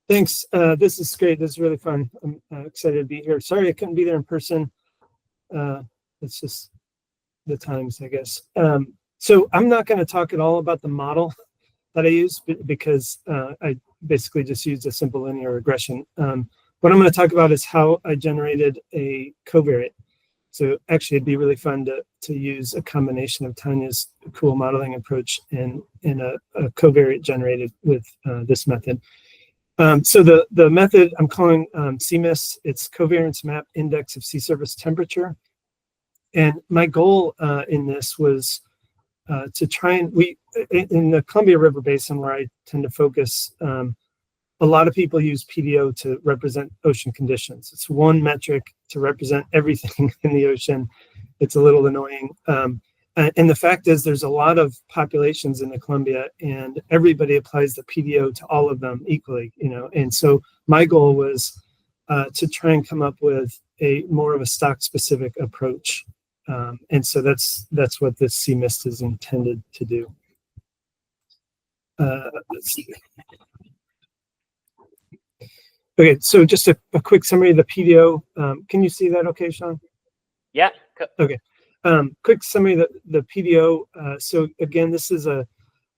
Thanks. This is great. This is really fun. I'm excited to be here. Sorry I couldn't be there in person. It's just the times, I guess. So I'm not going to talk at all about the model that I use because I basically just used a simple linear regression. What I'm going to talk about is how I generated a covariate. So actually, it'd be really fun to use a combination of Tanya's cool modeling approach and a covariate generated with this method. So the method I'm calling CMISST, it's covariance map index of sea surface temperature. And my goal in this was to try and in the Columbia River Basin where I tend to focus, a lot of people use PDO to represent ocean conditions. It's one metric to represent everything in the ocean. It's a little annoying. And the fact is there's a lot of populations in the Columbia and everybody applies the PDO to all of them equally, and so my goal was to try and come up with a more of a stock specific approach. And so that's what this CMISST is intended to do. Let's see. Okay, so just a quick summary of the PDO. Can you see that okay, Sean? Yeah. Okay. Quick summary of the PDO. So again, this is an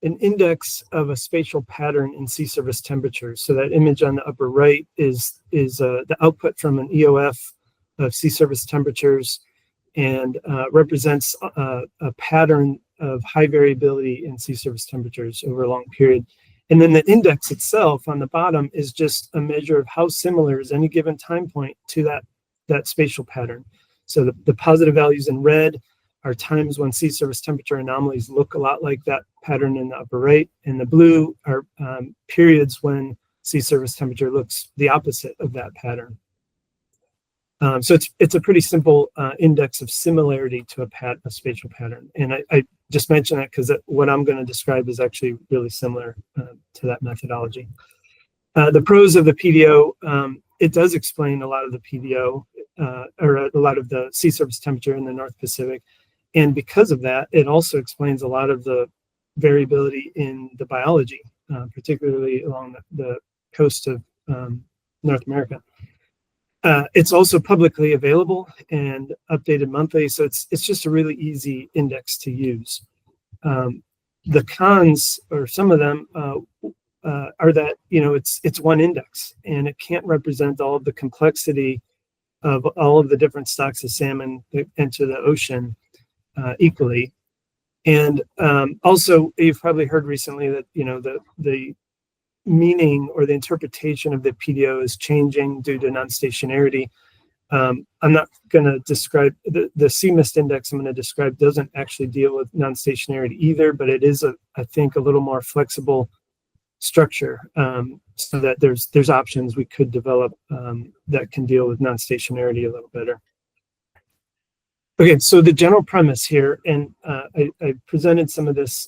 index of a spatial pattern in sea surface temperature. So that image on the upper right is the output from an EOF of sea surface temperatures and represents a pattern of high variability in sea surface temperatures over a long period. And then the index itself on the bottom is just a measure of how similar is any given time point to that spatial pattern. So the positive values in red are times when sea surface temperature anomalies look a lot like that pattern in the upper right, and the blue are periods when sea surface temperature looks the opposite of that pattern. So it's a pretty simple index of similarity to a spatial pattern. And I just mention that because what I'm going to describe is actually really similar to that methodology. The pros of the PDO, it does explain a lot of the PDO, or a lot of the sea surface temperature in the North Pacific. And because of that, it also explains a lot of the variability in the biology, particularly along the coast of North America. It's also publicly available and updated monthly, so it's just a really easy index to use. The cons, or some of them, are that it's one index and it can't represent all of the complexity of all of the different stocks of salmon that enter the ocean equally. And also, you've probably heard recently that the meaning or the interpretation of the PDO is changing due to non-stationarity. I'm not going to describe the CMISST index I'm going to describe doesn't actually deal with non-stationarity either, but it is I think a little more flexible structure, so that there's options we could develop that can deal with non-stationarity a little better. Okay, so the general premise here, and I presented some of this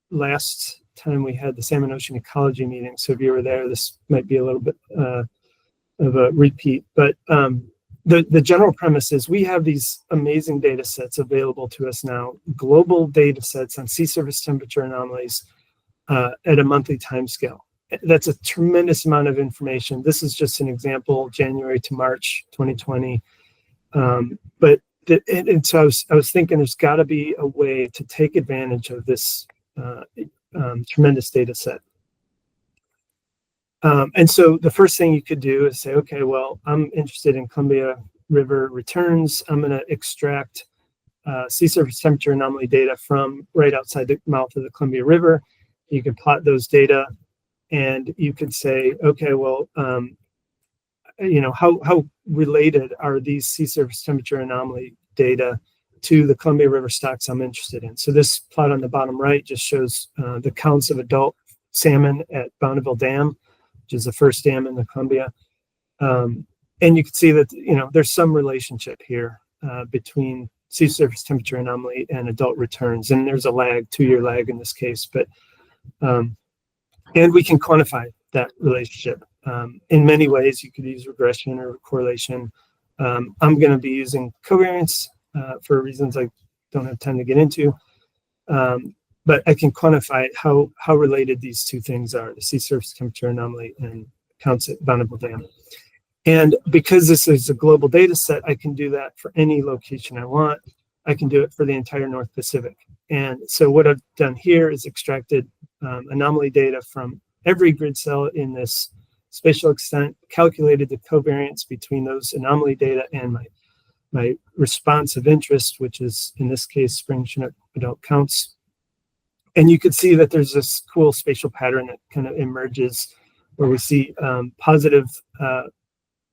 last time we had the Salmon Ocean Ecology meeting. So if you were there, this might be a little bit of a repeat. But the general premise is we have these amazing data sets available to us now, global data sets on sea surface temperature anomalies at a monthly time scale. That's a tremendous amount of information. This is just an example, January to March 2020. And so I was thinking there's got to be a way to take advantage of this tremendous data set. And so the first thing you could do is say, okay, well, I'm interested in Columbia River returns. I'm going to extract sea surface temperature anomaly data from right outside the mouth of the Columbia River. You can plot those data and you could say, okay, well, how related are these sea surface temperature anomaly data to the Columbia River stocks I'm interested in? So this plot on the bottom right just shows the counts of adult salmon at Bonneville Dam, which is the first dam in the Columbia. And you can see that, there's some relationship here between sea surface temperature anomaly and adult returns. And there's a lag, 2-year lag in this case, but and we can quantify that relationship. In many ways, you could use regression or correlation. I'm going to be using covariance for reasons I don't have time to get into. But I can quantify how related these two things are, the sea surface temperature anomaly and counts at Bonneville Dam. And because this is a global data set, I can do that for any location I want. I can do it for the entire North Pacific. And so what I've done here is extracted anomaly data from every grid cell in this spatial extent, calculated the covariance between those anomaly data and my response of interest, which is, in this case, spring Chinook adult counts. And you can see that there's this cool spatial pattern that kind of emerges where we see positive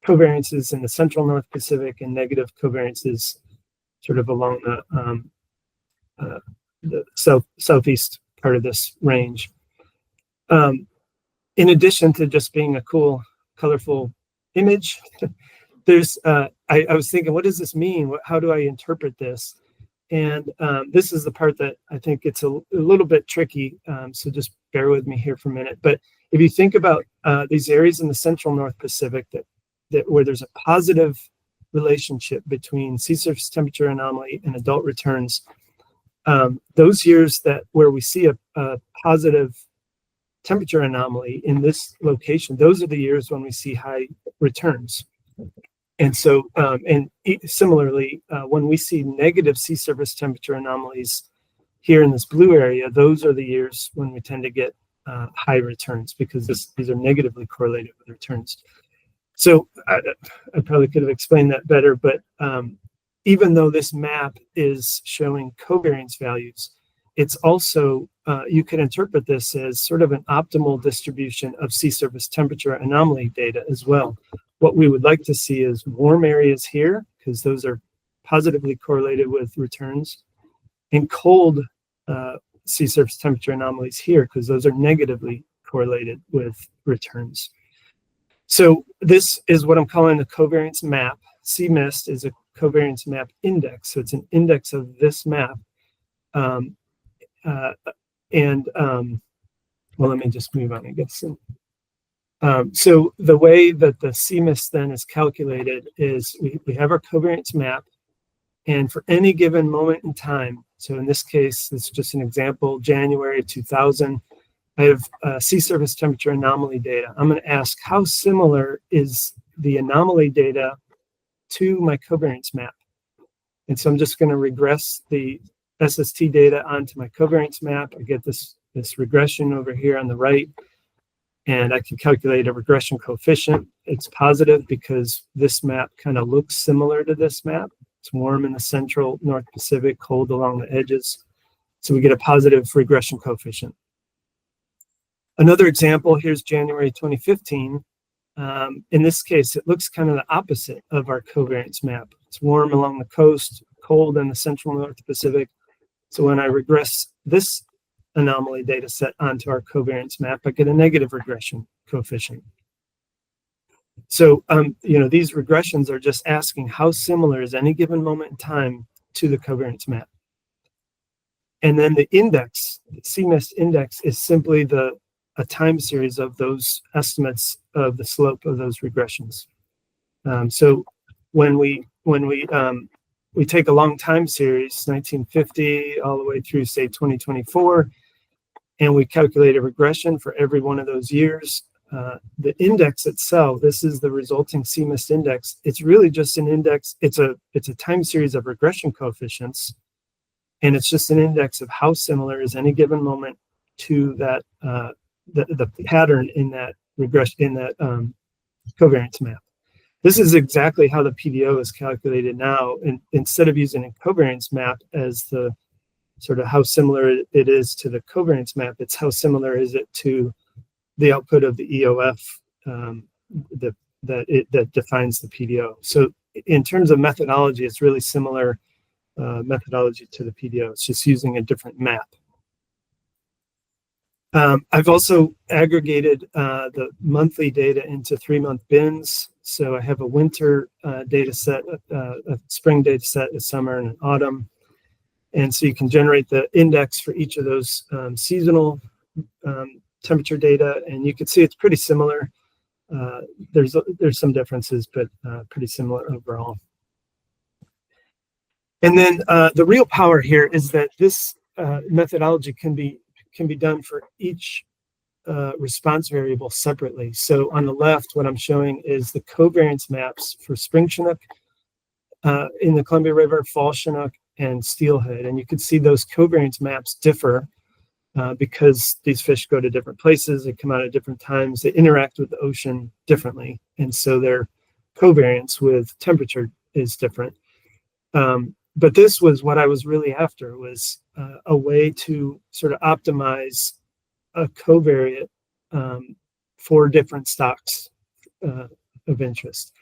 covariances in the central North Pacific and negative covariances sort of along the southeast part of this range. In addition to just being a cool, colorful image, there's I was thinking, what does this mean? How do I interpret this? And this is the part that I think it's a little bit tricky, so just bear with me here for a minute. But if you think about these areas in the central North Pacific that where there's a positive relationship between sea surface temperature anomaly and adult returns, those years where we see a positive temperature anomaly in this location, those are the years when we see high returns. And so, similarly, when we see negative sea surface temperature anomalies here in this blue area, those are the years when we tend to get high returns, because these are negatively correlated with returns. So I probably could have explained that better, but even though this map is showing covariance values, it's also, you can interpret this as sort of an optimal distribution of sea surface temperature anomaly data as well. What we would like to see is warm areas here, because those are positively correlated with returns, and cold sea surface temperature anomalies here, because those are negatively correlated with returns. So this is what I'm calling the covariance map. CMISST is a covariance map index. So it's an index of this map. Well, let me just move on, I guess. So the way that the CMISST then is calculated is we have our covariance map, and for any given moment in time, so in this case, this is just an example, January 2000, I have sea surface temperature anomaly data. I'm going to ask, how similar is the anomaly data to my covariance map? And so I'm just going to regress the SST data onto my covariance map. I get this regression over here on the right, and I can calculate a regression coefficient. It's positive because this map kind of looks similar to this map. It's warm in the central North Pacific, cold along the edges. So we get a positive regression coefficient. Another example, here's January 2015. In this case, it looks kind of the opposite of our covariance map. It's warm along the coast, cold in the central North Pacific. So when I regress this anomaly data set onto our covariance map, I get a negative regression coefficient. So, these regressions are just asking how similar is any given moment in time to the covariance map. And then the index, the CMISST index, is simply a time series of those estimates of the slope of those regressions. So when we take a long time series, 1950 all the way through, say, 2024, and we calculate a regression for every one of those years, the index itself, this is the resulting CMISST index. It's really just an index. It's a time series of regression coefficients, and it's just an index of how similar is any given moment to that the pattern in that covariance map. This is exactly how the PDO is calculated now. And instead of using a covariance map as the sort of how similar it is to the covariance map, it's how similar is it to the output of the EOF that defines the PDO. So in terms of methodology, it's really similar methodology to the PDO. It's just using a different map. I've also aggregated the monthly data into 3-month bins. So I have a winter data set, a spring data set, a summer, and an autumn. And so you can generate the index for each of those seasonal temperature data, and you can see it's pretty similar. There's some differences, but pretty similar overall. And then the real power here is that this methodology can be done for each response variable separately. So on the left, what I'm showing is the covariance maps for spring Chinook in the Columbia River, fall Chinook, and steelhead. And you can see those covariance maps differ because these fish go to different places, they come out at different times, they interact with the ocean differently. And so their covariance with temperature is different. But this was what I was really after, was a way to sort of optimize a covariate for different stocks of interest.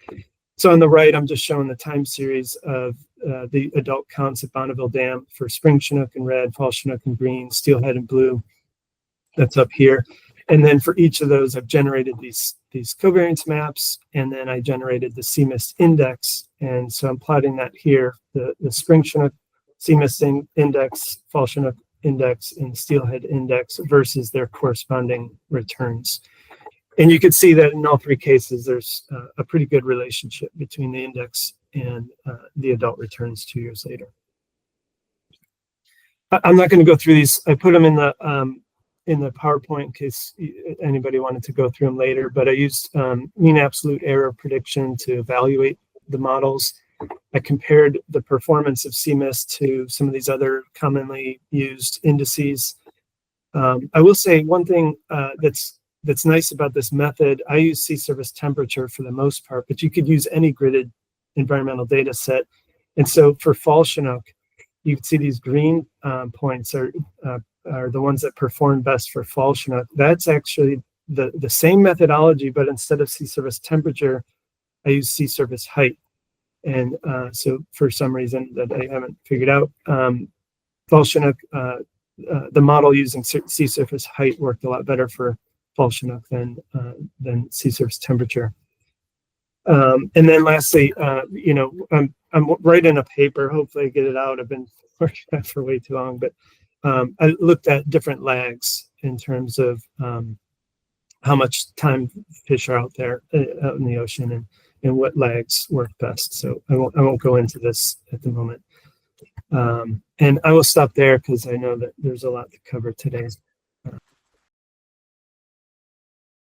So on the right, I'm just showing the time series of the adult counts at Bonneville Dam for spring Chinook in red, fall Chinook in green, steelhead in blue. That's up here. And then for each of those, I've generated these covariance maps, and then I generated the CMISST index. And so I'm plotting that here, the spring Chinook CMISST index, fall Chinook index, and steelhead index versus their corresponding returns. And you can see that in all three cases, there's a pretty good relationship between the index and the adult returns 2 years later. I'm not going to go through these. I put them in the PowerPoint in case anybody wanted to go through them later, but I used mean absolute error prediction to evaluate the models. I compared the performance of CMISST to some of these other commonly used indices. I will say one thing that's nice about this method. I use sea surface temperature for the most part, but you could use any gridded environmental data set. And so for fall Chinook, you can see these green points are the ones that perform best for fall Chinook. That's actually the same methodology, but instead of sea surface temperature, I use sea surface height. And so for some reason that I haven't figured out, fall Chinook, the model using sea surface height worked a lot better for fall Chinook than sea surface temperature. And then lastly, I'm writing a paper. Hopefully I get it out. I've been working on it for way too long, but I looked at different lags in terms of how much time fish are out there out in the ocean and what lags work best. So I won't go into this at the moment. And I will stop there because I know that there's a lot to cover today.